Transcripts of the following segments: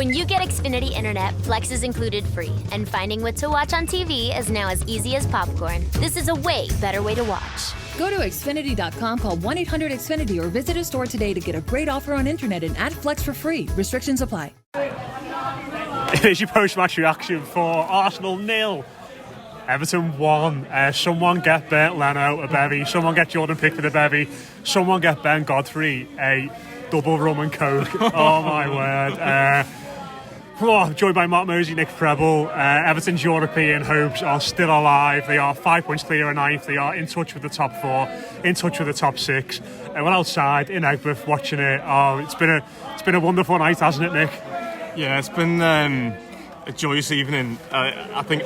When you get Xfinity Internet, Flex is included free, and finding what to watch on TV is now as easy as popcorn. This is a way better way to watch. Go to Xfinity.com, call 1-800-XFINITY, or visit a store today to get a great offer on internet and add Flex for free. Restrictions apply. Here's your post-match reaction for Arsenal 0, Everton 1. Someone get Bert Leno a bevy. Someone get Jordan Pickford a bevy. Someone get Ben Godfrey a double rum and coke. Oh my word. Joined by Mark Mosey, Nick Preble. Everton's European hopes are still alive. They are 5 points clear of ninth. They are in touch with the top 4, in touch with the top 6. We're outside in Egbert watching it. Oh, it's been a wonderful night, hasn't it, Nick? Yeah, it's been a joyous evening. I think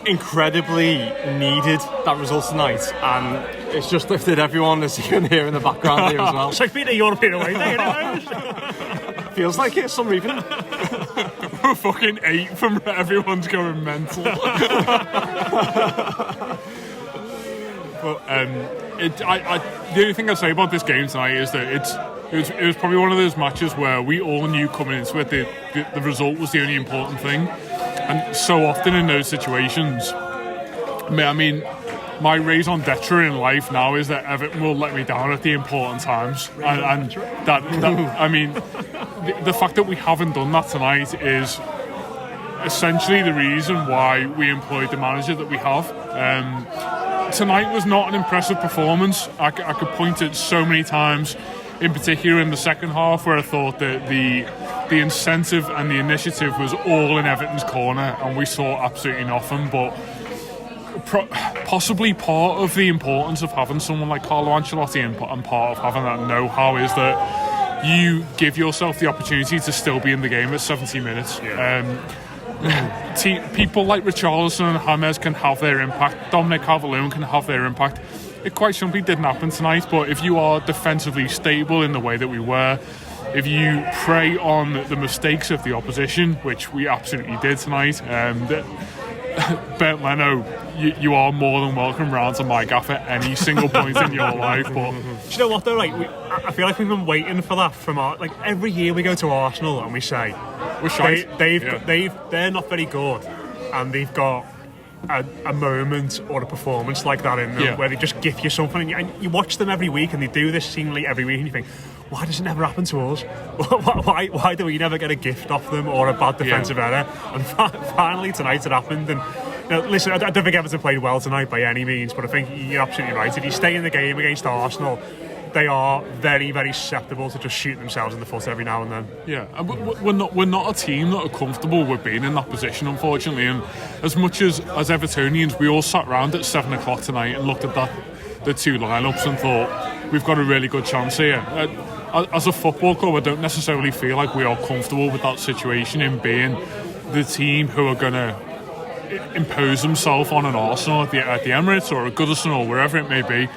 incredibly needed that result tonight, and it's just lifted everyone, as you can hear in the background here as well. It's like being a European away day. Feels like it, some reason. We're fucking 8 from everyone's going mental. But the only thing I'd say about this game tonight is that it was probably one of those matches where we all knew coming into it the result was the only important thing. And so often in those situations, I mean, my raison d'etre in life now is that Everton will let me down at the important times, and that I mean, the fact that we haven't done that tonight is essentially the reason why we employed the manager that we have. Tonight was not an impressive performance. I could point to so many times, in particular in the second half, where I thought that the incentive and the initiative was all in Everton's corner, and we saw absolutely nothing. But possibly part of the importance of having someone like Carlo Ancelotti and part of having that know-how is that you give yourself the opportunity to still be in the game at 70 minutes. People like Richarlison and James can have their impact. Dominic Calvert-Lewin can have their impact. It quite simply didn't happen tonight, but if you are defensively stable in the way that we were, if you prey on the mistakes of the opposition, which we absolutely did tonight, Bert Leno, you are more than welcome round to my gaff at any single point in your life. But do you know what though? I feel like we've been waiting for that from every year we go to Arsenal and we say we're shite. They're not very good, and they've got a moment or a performance like that in them where they just gift you something, and you watch them every week and they do this seemingly every week and you think, why does it never happen to us? Why do we never get a gift off them or a bad defensive error? And finally tonight it happened. And listen, I don't think Everton played well tonight by any means, but I think you're absolutely right. If you stay in the game against Arsenal, they are very, very susceptible to just shooting themselves in the foot every now and then. Yeah, and we're not a team that are comfortable with being in that position, unfortunately. And as much as Evertonians, we all sat around at 7 o'clock tonight and looked at the two lineups and thought, we've got a really good chance here. As a football club, I don't necessarily feel like we are comfortable with that situation in being the team who are going to impose themselves on an Arsenal at the Emirates or a Goodison or wherever it may be.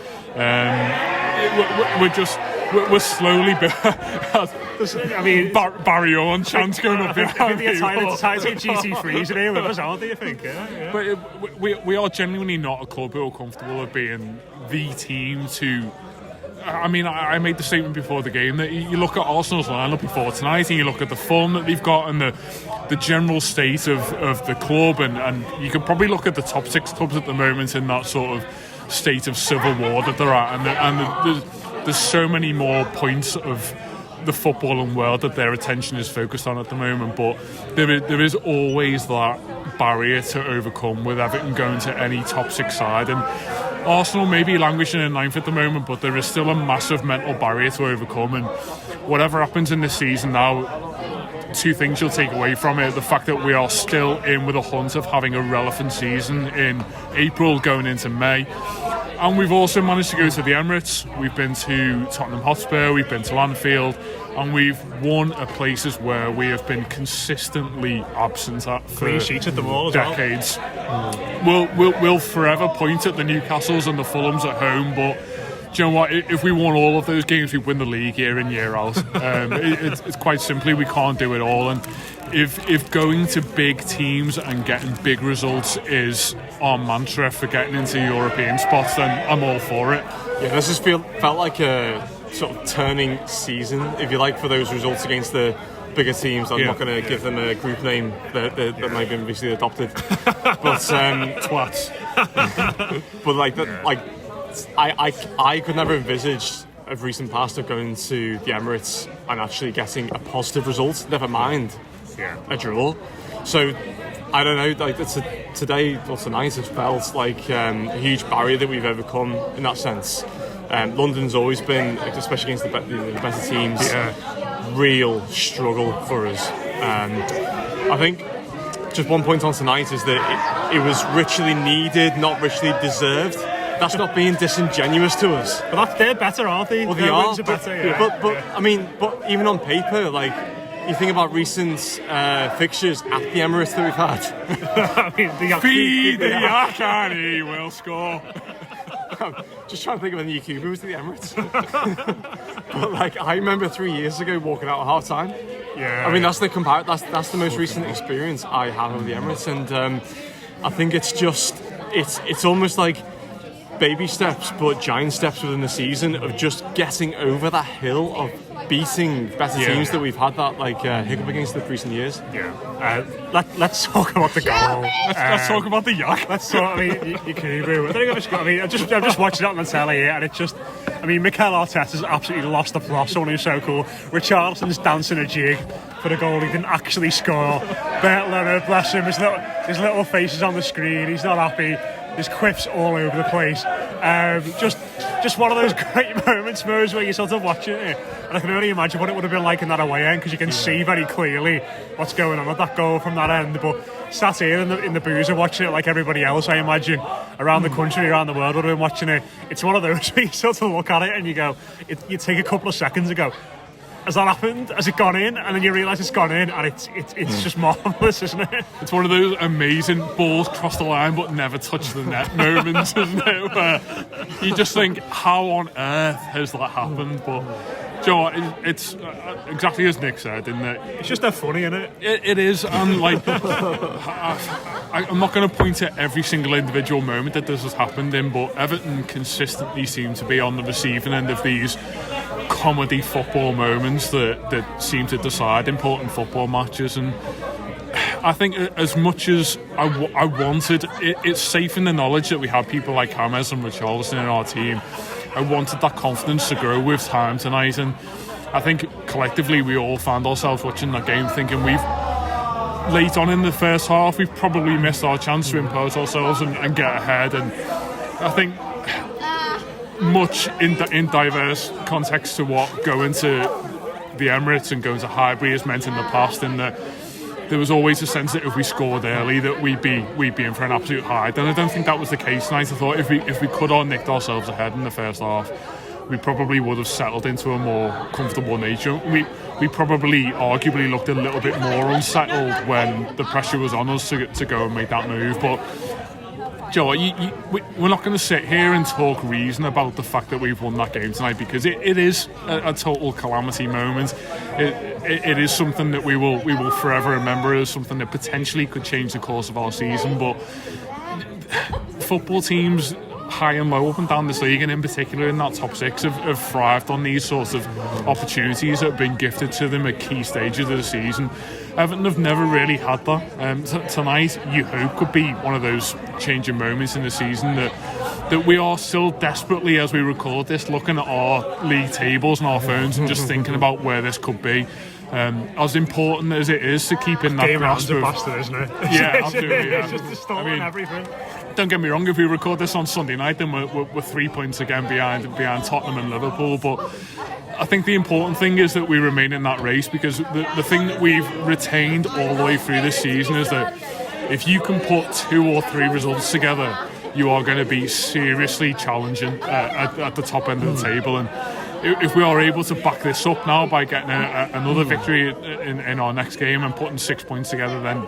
We're slowly. I mean, Barry Owen chants going up behind me. The entirety of GT3s in here with us, aren't they? You think? Yeah. But we are genuinely not a club who are comfortable with being the team to. I mean, I made the statement before the game that you look at Arsenal's lineup before tonight and you look at the form that they've got and the general state of the club, and you can probably look at the top 6 clubs at the moment in that sort of state of civil war that they're at, and there's so many more points of the footballing world that their attention is focused on at the moment, but there is always that barrier to overcome with Everton going to any top 6 side. And Arsenal may be languishing in 9th at the moment, but there is still a massive mental barrier to overcome, and whatever happens in this season now, 2 things you'll take away from it: the fact that we are still in with a hunt of having a relevant season in April going into May, and we've also managed to go to the Emirates, we've been to Tottenham Hotspur, we've been to Anfield, and we've won at places where we have been consistently absent at for decades. We'll forever point at the Newcastles and the Fulhams at home, but do you know what? If we won all of those games, we'd win the league year in, year out. It's quite simply we can't do it all. And if going to big teams and getting big results is our mantra for getting into European spots, then I'm all for it. Yeah, this has felt like a sort of turning season, if you like, for those results against the bigger teams. I'm not going to give them a group name that might be obviously adopted, but Twats. but I could never envisage of recent past of going to the Emirates and actually getting a positive result. Never mind a draw. So I don't know. Like today or tonight, it felt like a huge barrier that we've overcome in that sense. London's always been, especially against the better teams, real struggle for us. I think just one point on tonight is that it was richly needed, not richly deserved. That's not being disingenuous to us. But they're better, aren't they? Well, they are. Better, I mean, even on paper, like you think about recent fixtures at the Emirates that we've had. I mean, Feed the yak and he will score. Just trying to think of when the Yakubu was to the Emirates. But like, I remember 3 years ago walking out at half time. Yeah. I mean, that's the that's the most recent experience I have of the Emirates, and I think it's almost like baby steps, but giant steps within the season of just getting over that hill of beating better teams that we've had that hiccup against the recent years. Let's talk about the goal. Let's talk about the yak. Let's talk. I mean, Yakubu. I'm just watching it on the telly here, and it's just. I mean, Mikel Arteta's absolutely lost the plot. Someone who's so cool. Richarlison's dancing a jig for the goal he didn't actually score. Bert Leonard, bless him, his little face is on the screen. He's not happy. There's quips all over the place. Just one of those great moments, Mose, where you're sort of watching it. And I can only imagine what it would have been like in that away end, because you can see very clearly what's going on with that goal from that end. But sat here in the boozer watching it like everybody else, I imagine, around the country, around the world would have been watching it. It's one of those where you sort of look at it and you go, you take a couple of seconds and go, has that happened? Has it gone in? And then you realise it's gone in, and it's just marvellous, isn't it? It's one of those amazing balls cross the line but never touch the net moments, isn't it? Where you just think, how on earth has that happened? But do you know what? It's exactly as Nick said, in that it's just that funny, isn't it? It is, and like I'm not going to point to every single individual moment that this has happened in, but Everton consistently seem to be on the receiving end of these comedy football moments that seem to decide important football matches. And I think as much as I wanted, it's safe in the knowledge that we have people like James and Richarlison in our team. I wanted that confidence to grow with time tonight, and I think collectively we all found ourselves watching that game thinking late on in the first half we've probably missed our chance to impose ourselves and get ahead. And I think much in diverse contexts to what going to the Emirates and going to Highbury has meant in the past, in that there was always a sense that if we scored early that we'd be in for an absolute hide, and I don't think that was the case tonight. I thought if we could have nicked ourselves ahead in the first half, we probably would have settled into a more comfortable nature. We probably arguably looked a little bit more unsettled when the pressure was on us to go and make that move. But Joe, we're not going to sit here and talk reason about the fact that we've won that game tonight, because it is a total calamity moment. It is something that we will forever remember as something that potentially could change the course of our season. But football teams high and low up and down this league, and in particular in that top six, have thrived on these sorts of opportunities that have been gifted to them at key stages of the season. Everton have never really had that. Tonight, you hope, could be one of those changing moments in the season that we are still desperately, as we record this, looking at our league tables and our phones and just thinking about where this could be. As important as it is to keep in that grasp of... bastard, isn't it? Yeah, absolutely. It's just stolen everything. Don't get me wrong, if we record this on Sunday night, then we're 3 points again behind Tottenham and Liverpool. But I think the important thing is that we remain in that race, because the thing that we've retained all the way through this season is that if you can put 2 or 3 results together, you are going to be seriously challenging at the top end of the table. And if we are able to back this up now by getting another victory in our next game and putting 6 points together, then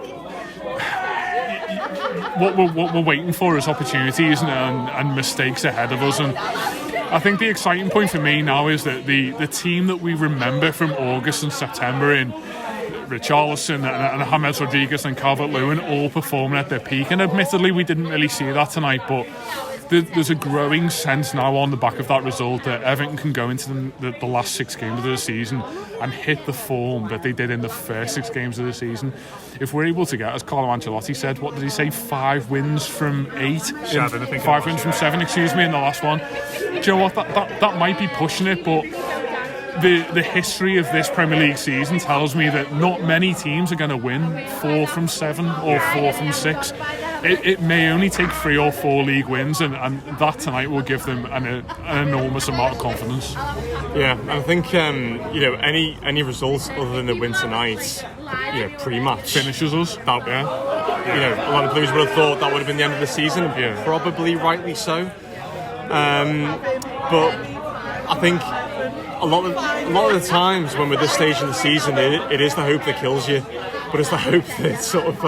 what we're waiting for is opportunities and mistakes ahead of us. And I think the exciting point for me now is that the team that we remember from August and September in Richarlison and James Rodriguez and Calvert-Lewin all performing at their peak, and admittedly we didn't really see that tonight, but there's a growing sense now on the back of that result that Everton can go into the last 6 games of the season and hit the form that they did in the first 6 games of the season. If we're able to get, as Carlo Ancelotti said, what did he say, 5 wins from 8? 7, I think. 5 wins from 7, excuse me, in the last one. Do you know what, that might be pushing it, but the history of this Premier League season tells me that not many teams are going to win 4 from 7 or 4 from 6. It may only take 3 or 4 league wins, and that tonight will give them an enormous amount of confidence. Yeah, and I think any results other than the win tonight, pre-match finishes us. A lot of Blues would have thought that would have been the end of the season, and probably rightly so. But I think a lot of the times when we're this stage in the season, it is the hope that kills you, but it's the hope that sort of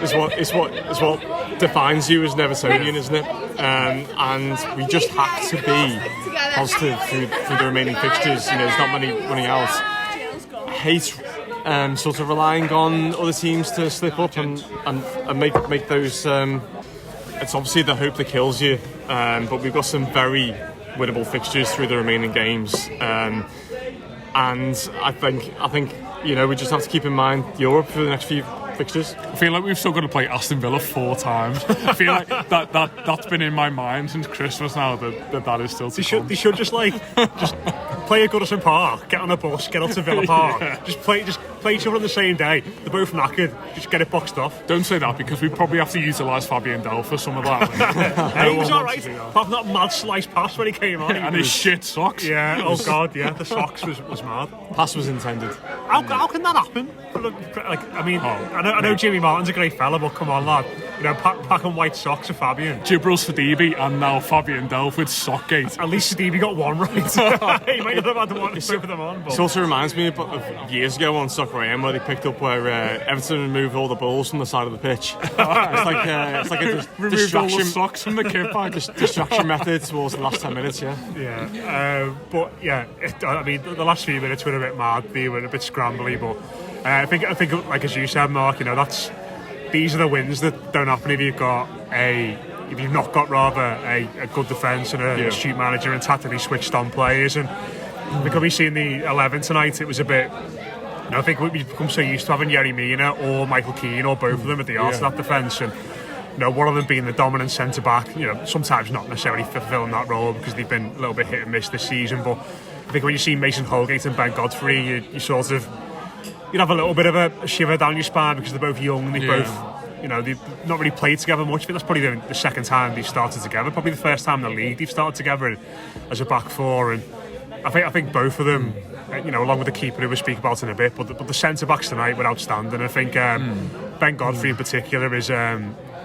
is what defines you as an Evertonian, isn't it? And we just have to be positive through the remaining fixtures. There's not many running out. I hate sort of relying on other teams to slip up and make those. It's obviously the hope that kills you, but we've got some very winnable fixtures through the remaining games, and I think we just have to keep in mind Europe for the next few fixtures. I feel like we've still got to play Aston Villa 4 times. I feel like that's been in my mind since Christmas now, that is still to come. They should just play at Goodison Park, get on a bus, get up to Villa Park, just play each other on the same day. They're both knackered, just get it boxed off. Don't say that, because we probably have to utilise Fabian Delph for some of that. He was alright, apart from that mad slice pass when he came on. And his shit socks. Yeah, oh god, yeah, the socks was mad. Pass was intended. How can that happen? I know Jimmy Martin's a great fella, but come on, lad. Packing white socks for Fabian. Gibral's Sidibe and now Fabian Delph with Sockgate. At least Sidibe got one right. He might not have had the one to put them on. But. It also reminds me of years ago on Soccer AM, where they picked up where Everton removed all the balls from the side of the pitch. It's like a removed all the socks from the kit bag. Distraction method towards the last 10 minutes. The last few minutes were a bit mad. They were a bit scrambly, but I think like as you said, Mark, these are the wins that don't happen if you've not got a good defence and a astute manager and tactically switched on players. And because we've seen the 11 tonight, it was a bit. I think we've become so used to having Yerry Mina or Michael Keane or both of them at the heart of that defence, and one of them being the dominant centre back. Sometimes not necessarily fulfilling that role because they've been a little bit hit and miss this season. But I think when you see Mason Holgate and Ben Godfrey, you sort of. You'd have a little bit of a shiver down your spine because they're both young and they've not really played together much. I think that's probably the second time they've started together. Probably the first time in the league they've started together as a back four. And I think both of them, along with the keeper who we'll speak about in a bit, but the centre backs tonight were outstanding. I think Ben Godfrey in particular is.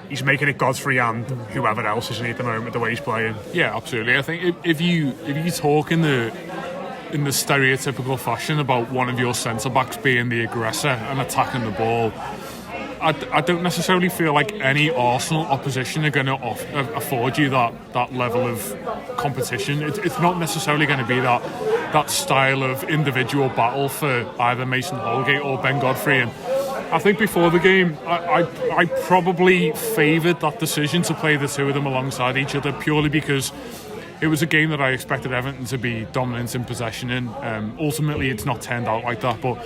He's making it Godfrey and whoever else, isn't he, at the moment, the way he's playing? Yeah, absolutely. I think if you talk in the stereotypical fashion about one of your centre-backs being the aggressor and attacking the ball, I don't necessarily feel like any Arsenal opposition are going to afford you that level of competition. It's not necessarily going to be that style of individual battle for either Mason Holgate or Ben Godfrey. And I think before the game, I probably favoured that decision to play the two of them alongside each other, purely because it was a game that I expected Everton to be dominant in possession in. Ultimately, it's not turned out like that, but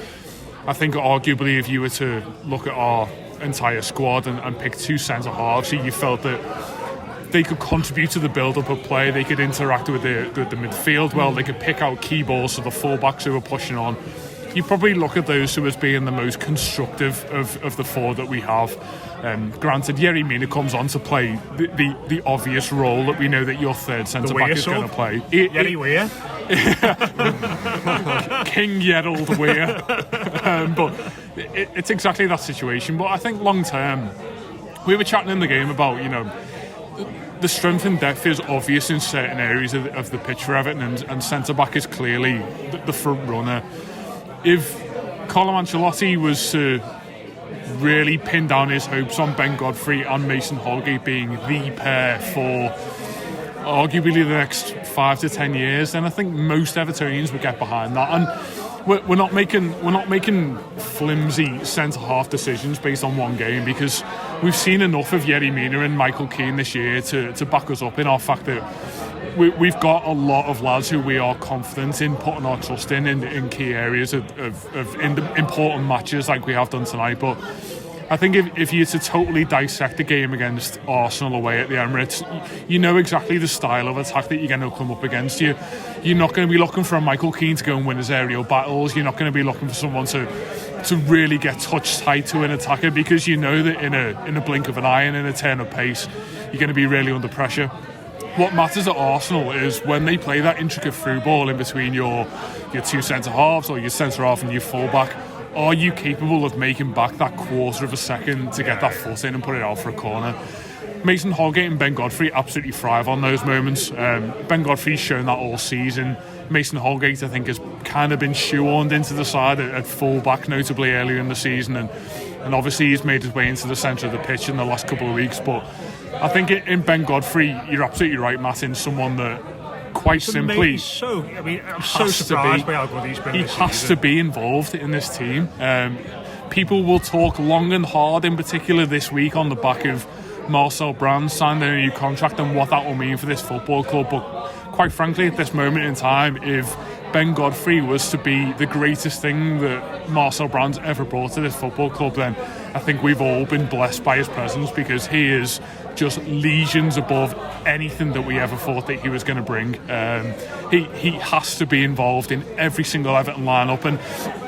I think arguably if you were to look at our entire squad and pick 2 centre-halves, you felt that they could contribute to the build-up of play, they could interact with the midfield well, they could pick out key balls to the full-backs who were pushing on. You probably look at those two as being the most constructive of the 4 that we have. Granted, Yerry Mina comes on to play the obvious role that we know that your third centre-back is going to play. Yerry Weir. King Gerald Weir. But it's exactly that situation. But I think long-term, we were chatting in the game about, the strength and depth is obvious in certain areas of the pitch for Everton, and centre-back is clearly the front runner. If Carlo Ancelotti was to really pin down his hopes on Ben Godfrey and Mason Holgate being the pair for arguably the next 5 to 10 years, then I think most Evertonians would get behind that. And we're not making flimsy centre half decisions based on one game, because we've seen enough of Yerry Mina and Michael Keane this year to back us up in our fact that we've got a lot of lads who we are confident in putting our trust in key areas of important matches like we have done tonight. But I think if you're to totally dissect the game against Arsenal away at the Emirates, you know exactly the style of attack that you're going to come up against. You're not going to be looking for a Michael Keane to go and win his aerial battles. You're not going to be looking for someone to really get touch tight to an attacker, because you know that in a blink of an eye and in a turn of pace, you're going to be really under pressure. What matters at Arsenal is when they play that intricate through ball in between your two centre halves or your centre half and your full back. Are you capable of making back that quarter of a second to get that foot in and put it out for a corner? Mason Holgate and Ben Godfrey absolutely thrive on those moments. Ben Godfrey's shown that all season. Mason Holgate, I think, has kind of been shoehorned into the side at full back, notably earlier in the season, and obviously he's made his way into the centre of the pitch in the last couple of weeks. But I think in Ben Godfrey, you're absolutely right, Matt, in someone that quite simply I'm so surprised by how good he's been. He this has season. to be involved in this team. People will talk long and hard, in particular this week, on the back of Marcel Brand signed a new contract and what that will mean for this football club. But quite frankly, at this moment in time, if Ben Godfrey was to be the greatest thing that Marcel Brand's ever brought to this football club, then I think we've all been blessed by his presence, because he is just legions above anything that we ever thought that he was going to bring. He has to be involved in every single Everton lineup. And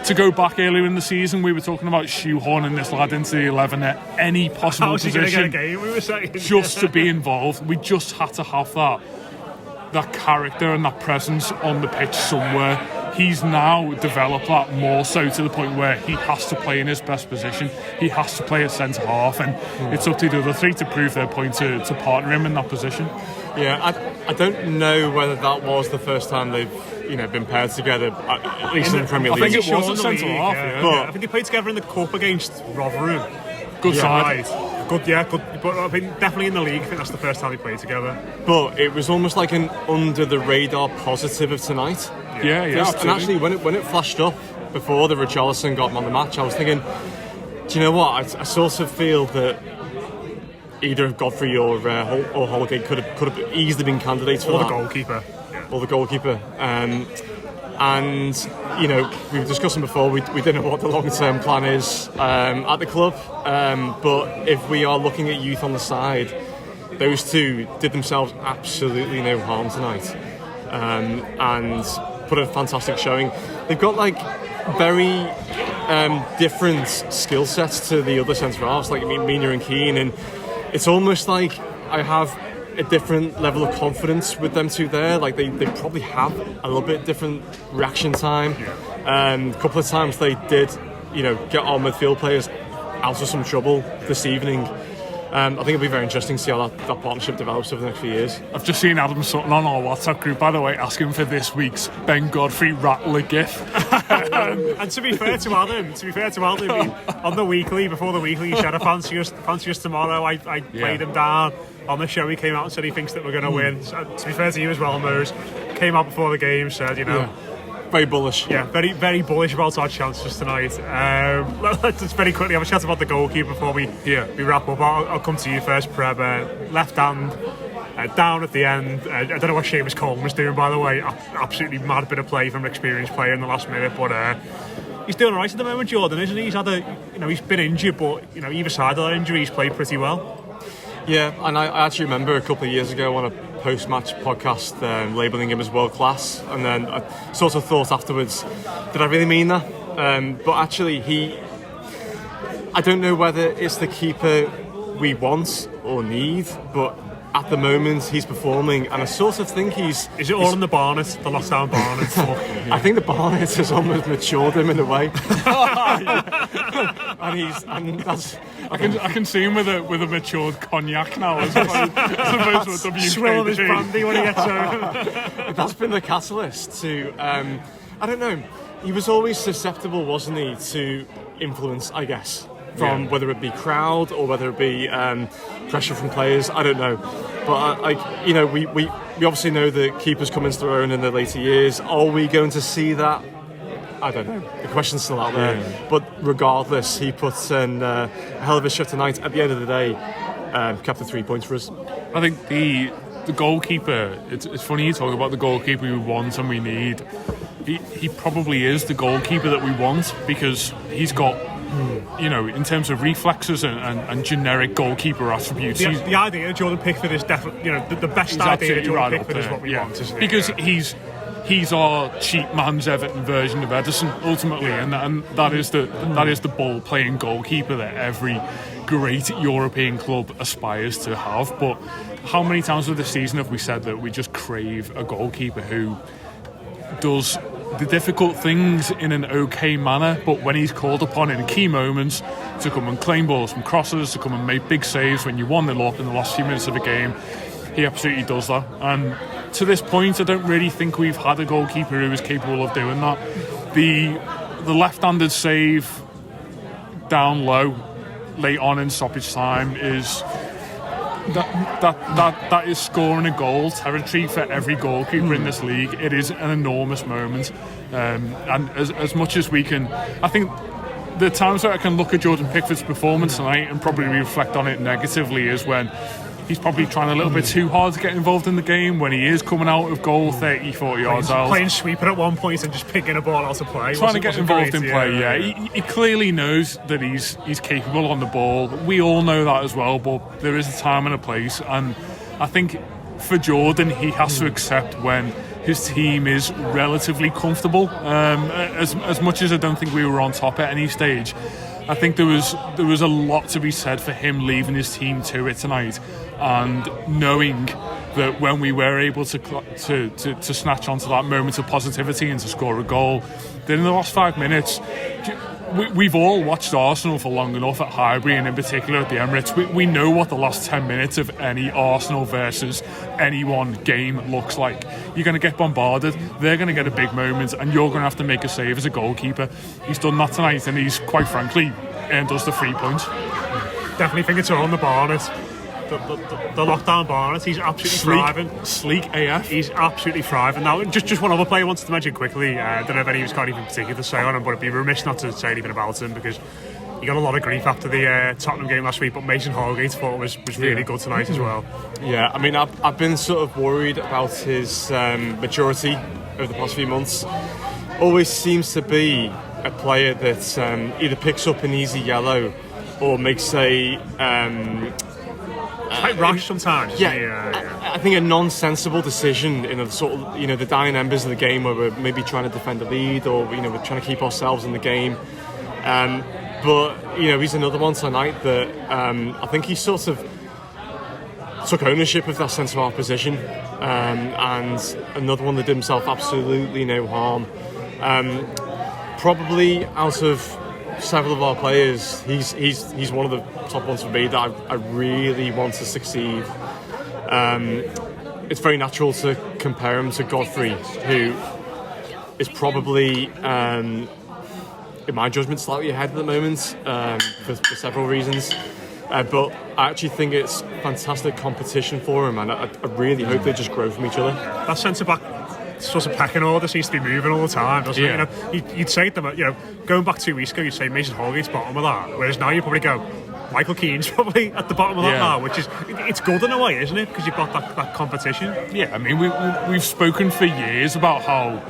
to go back earlier in the season, we were talking about shoehorning this lad into the 11 at any possible position. Get a game, we were saying. Just to be involved. We just had to have that character and that presence on the pitch somewhere. He's now developed that more so to the point where he has to play in his best position. He has to play at centre half, and it's up to the other three to prove their point to partner him in that position. Yeah, I don't know whether that was the first time they've been paired together, at least in the Premier League. I think it was at centre half. I think they played together in the cup against Rotherham. Good side. Right. Good. But I think definitely in the league, I think that's the first time they played together. But it was almost like an under the radar positive of tonight. Yeah, And actually, when it flashed up before the Richarlison got man of the match, I was thinking, do you know what? I sort of feel that either Godfrey or Holgate could have easily been candidates for that. Or the goalkeeper. Or the goalkeeper. And we were discussing before, we don't know what the long-term plan is at the club, but if we are looking at youth on the side, those two did themselves absolutely no harm tonight, and put a fantastic showing. They've got very different skill sets to the other centre-halves, like Mina and Keane, and it's almost like I have a different level of confidence with them two there. Like they probably have a little bit different reaction time. A couple of times they did, get our midfield players out of some trouble this evening. I think it'll be very interesting to see how that partnership develops over the next few years. I've just seen Adam Sutton on our WhatsApp group, by the way, asking for this week's Ben Godfrey Rattler gif. And to be fair to Adam, on the weekly, before the weekly, he said, fancy us tomorrow. I played him down. On the show, he came out and said he thinks that we're going to win. So, to be fair to you as well, Mose, came out before the game, said, very bullish. Yeah, very, very bullish about our chances tonight. Let's just very quickly have a chat about the goalkeeper before we wrap up. I'll come to you first, Preb. Left hand, down at the end. I don't know what Seamus Coleman was doing, by the way. Absolutely mad bit of play from an experienced player in the last minute, but he's doing all right at the moment, Jordan, isn't he? He's had he's been injured, but either side of that injury, he's played pretty well. Yeah, and I actually remember a couple of years ago on a post-match podcast labelling him as world-class, and then I sort of thought afterwards, did I really mean that? But actually, I don't know whether it's the keeper we want or need, but at the moment he's performing, and I sort of think Is it all in the Barnet, the lockdown Barnet? I think the Barnet has almost matured him in a way. and that's... I can see him with a matured cognac now, as opposed to WK. Swilling his brandy when he gets home. That's been the catalyst to... I don't know. He was always susceptible, wasn't he, to influence, I guess, from whether it be crowd or whether it be pressure from players. I don't know. But, we obviously know that keepers come into their own in the later years. Are we going to see that I don't know. The question's still out there. Yeah. But regardless, he puts in a hell of a shift tonight. At the end of the day, kept the 3 points for us. I think the goalkeeper, it's funny you talk about the goalkeeper we want and we need. He probably is the goalkeeper that we want, because he's got, you know, in terms of reflexes and generic goalkeeper attributes. The idea of Jordan Pickford is definitely, you know, the best idea of Jordan Pickford is what we want, isn't it? Because he's our cheap man's Everton version of Ederson, ultimately, and that is the ball playing goalkeeper that every great European club aspires to have. But how many times of the season have we said that we just crave a goalkeeper who does the difficult things in an okay manner, but when he's called upon in key moments to come and claim balls from crosses, to come and make big saves when you 1-0 up in the last few minutes of a game, he absolutely does that. And to this point, I don't really think we've had a goalkeeper who is capable of doing that. The left-handed save down low late on in stoppage time is that is scoring a goal territory for every goalkeeper in this league. It is an enormous moment, and as much as we can, I think the times that I can look at Jordan Pickford's performance tonight and probably reflect on it negatively is when he's probably trying a little bit too hard to get involved in the game, when he is coming out of goal 30-40 yards out. Playing sweeper at one point and just picking a ball out of play. Trying to get involved in play, yeah. He clearly knows that he's capable on the ball. We all know that as well, but there is a time and a place. And I think for Jordan, he has to accept when his team is relatively comfortable. As much as I don't think we were on top at any stage, I think there was a lot to be said for him leaving his team to it tonight, and knowing that when we were able to snatch onto that moment of positivity and to score a goal, then in the last 5 minutes, we've all watched Arsenal for long enough at Highbury, and in particular at the Emirates. We know what the last 10 minutes of any Arsenal versus anyone game looks like. You're going to get bombarded, they're going to get a big moment, and you're going to have to make a save as a goalkeeper. He's done that tonight, and he's, quite frankly, earned us the 3 points. Definitely think it's on the Barnett. The lockdown Barnett, he's absolutely thriving. Sleek AF. He's absolutely thriving. Now, just one other player I wanted to mention quickly. I don't know if any of you got anything particular to say on him, but it'd be remiss not to say anything about him, because he got a lot of grief after the Tottenham game last week, but Mason Holgate thought was really good tonight as well. Yeah, I mean, I've been sort of worried about his maturity over the past few months. Always seems to be a player that either picks up an easy yellow or makes a... quite rash sometimes. Yeah. I think a non-sensible decision in a sort of, you know, the dying embers of the game where we're maybe trying to defend the lead, or, you know, we're trying to keep ourselves in the game. But, you know, he's another one tonight that I think he sort of took ownership of that sense of our position, and another one that did himself absolutely no harm. Probably out of several of our players, he's one of the top ones for me that I really want to succeed. It's very natural to compare him to Godfrey, who is probably, in my judgment, slightly ahead at the moment, for several reasons. But I actually think it's fantastic competition for him, and I really hope they just grow from each other. That centre-back sort of pecking order seems to be moving all the time, doesn't it? You know, you'd say to them, you know, going back 2 weeks ago, you'd say Mason Holgate's bottom of that, whereas now you probably go, Michael Keane's probably at the bottom of that now, which is, it's good in a way, isn't it? Because you've got that competition. Yeah, I mean, we've spoken for years about how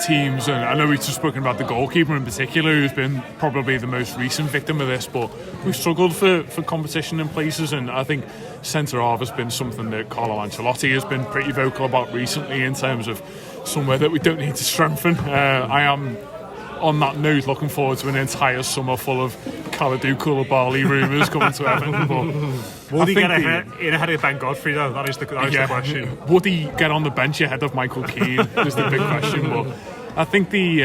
teams, and I know we've just spoken about the goalkeeper in particular, who's been probably the most recent victim of this, but we've struggled for competition in places, and I think centre-half has been something that Carlo Ancelotti has been pretty vocal about recently in terms of somewhere that we don't need to strengthen. I am, on that note, looking forward to an entire summer full of Kalidou Koulibaly rumours coming to Everton. But would he get ahead of Ben Godfrey, though? That is the question. Would he get on the bench ahead of Michael Keane is the big question. But I think the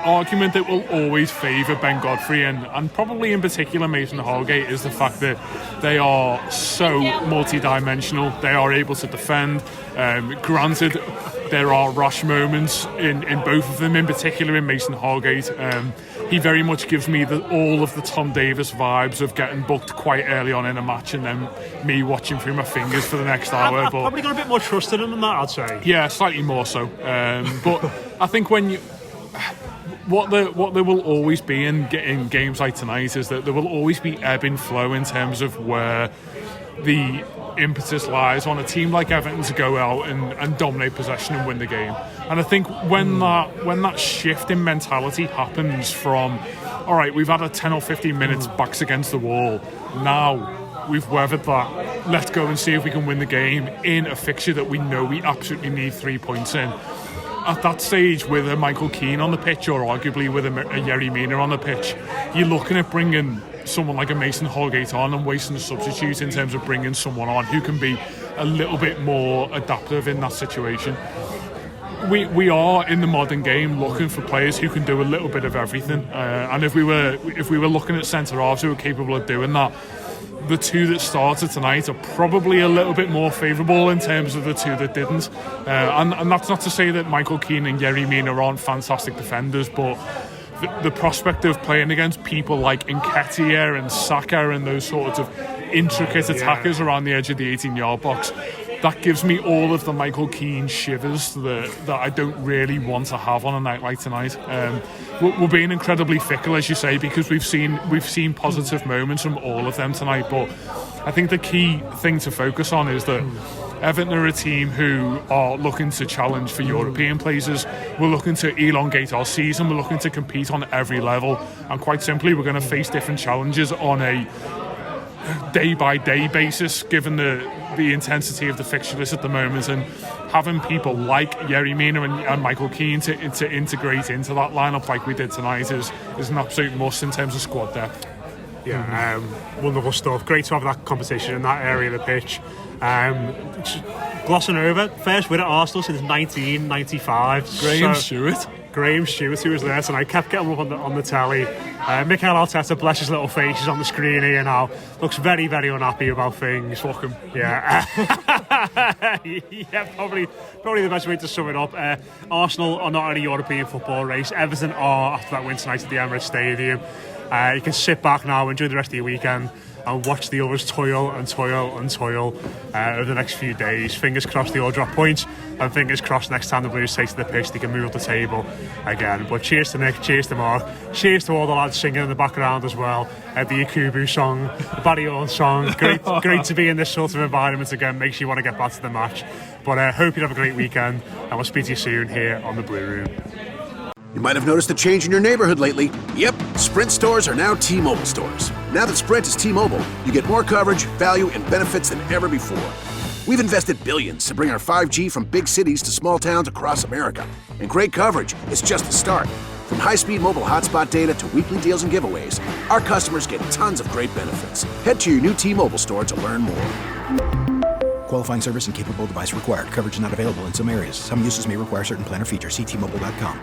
argument that will always favour Ben Godfrey and probably in particular Mason Holgate is the fact that they are so multi-dimensional. They are able to defend. Granted, there are rash moments in both of them, in particular in Mason Holgate. He very much gives me all of the Tom Davis vibes of getting booked quite early on in a match and then me watching through my fingers for the next hour. I've probably got a bit more trust in him than that, I'd say. Yeah, slightly more so. But I think when what there will always be in games like tonight is that there will always be ebb and flow in terms of where the impetus lies on a team like Everton to go out and dominate possession and win the game. And I think when that shift in mentality happens from, all right, we've had a 10 or 15 minutes backs against the wall, now we've weathered that, let's go and see if we can win the game in a fixture that we know we absolutely need 3 points in. At that stage, with a Michael Keane on the pitch, or arguably with a Yerry Mina on the pitch, you're looking at bringing someone like a Mason Holgate on and wasting a substitute in terms of bringing someone on who can be a little bit more adaptive in that situation. We are in the modern game looking for players who can do a little bit of everything, and if we were looking at centre halves who are capable of doing that, the two that started tonight are probably a little bit more favourable in terms of the two that didn't. And that's not to say that Michael Keane and Yerry Mina aren't fantastic defenders, but the prospect of playing against people like Nketiah and Saka and those sorts of intricate attackers around the edge of the 18-yard box, that gives me all of the Michael Keane shivers that I don't really want to have on a night like tonight. We're being incredibly fickle, as you say, because we've seen positive moments from all of them tonight. But I think the key thing to focus on is that Everton are a team who are looking to challenge for European places. We're looking to elongate our season. We're looking to compete on every level. And quite simply, we're going to face different challenges on a day-by-day basis, given the intensity of the fixture list at the moment, and having people like Yerry Mina and Michael Keane to integrate into that lineup like we did tonight is an absolute must in terms of squad depth. Yeah, wonderful stuff. Great to have that competition in that area of the pitch. Glossing over, first win at Arsenal since 1995. Graham Stewart, who was there tonight, kept getting up on the telly. Mikel Arteta, bless his little face, he's on the screen here now. Looks very, very unhappy about things. Fuck him. Yeah. Yeah, probably the best way to sum it up. Arsenal are not in a European football race. Everton are after that win tonight at the Emirates Stadium. You can sit back now, enjoy the rest of your weekend, and watch the others toil over the next few days. Fingers crossed they all drop points, and fingers crossed next time the Blues take to the pitch they can move up the table again. But cheers to Nick, cheers to Mark, cheers to all the lads singing in the background as well. The Yakubu song, the Barry Orn song. Great to be in this sort of environment again. Makes you want to get back to the match. But I hope you have a great weekend, and we'll speak to you soon here on the Blue Room. You might have noticed a change in your neighborhood lately. Yep, Sprint stores are now T-Mobile stores. Now that Sprint is T-Mobile, you get more coverage, value, and benefits than ever before. We've invested billions to bring our 5G from big cities to small towns across America. And great coverage is just the start. From high-speed mobile hotspot data to weekly deals and giveaways, our customers get tons of great benefits. Head to your new T-Mobile store to learn more. Qualifying service and capable device required. Coverage not available in some areas. Some uses may require certain plan or features. See T-Mobile.com.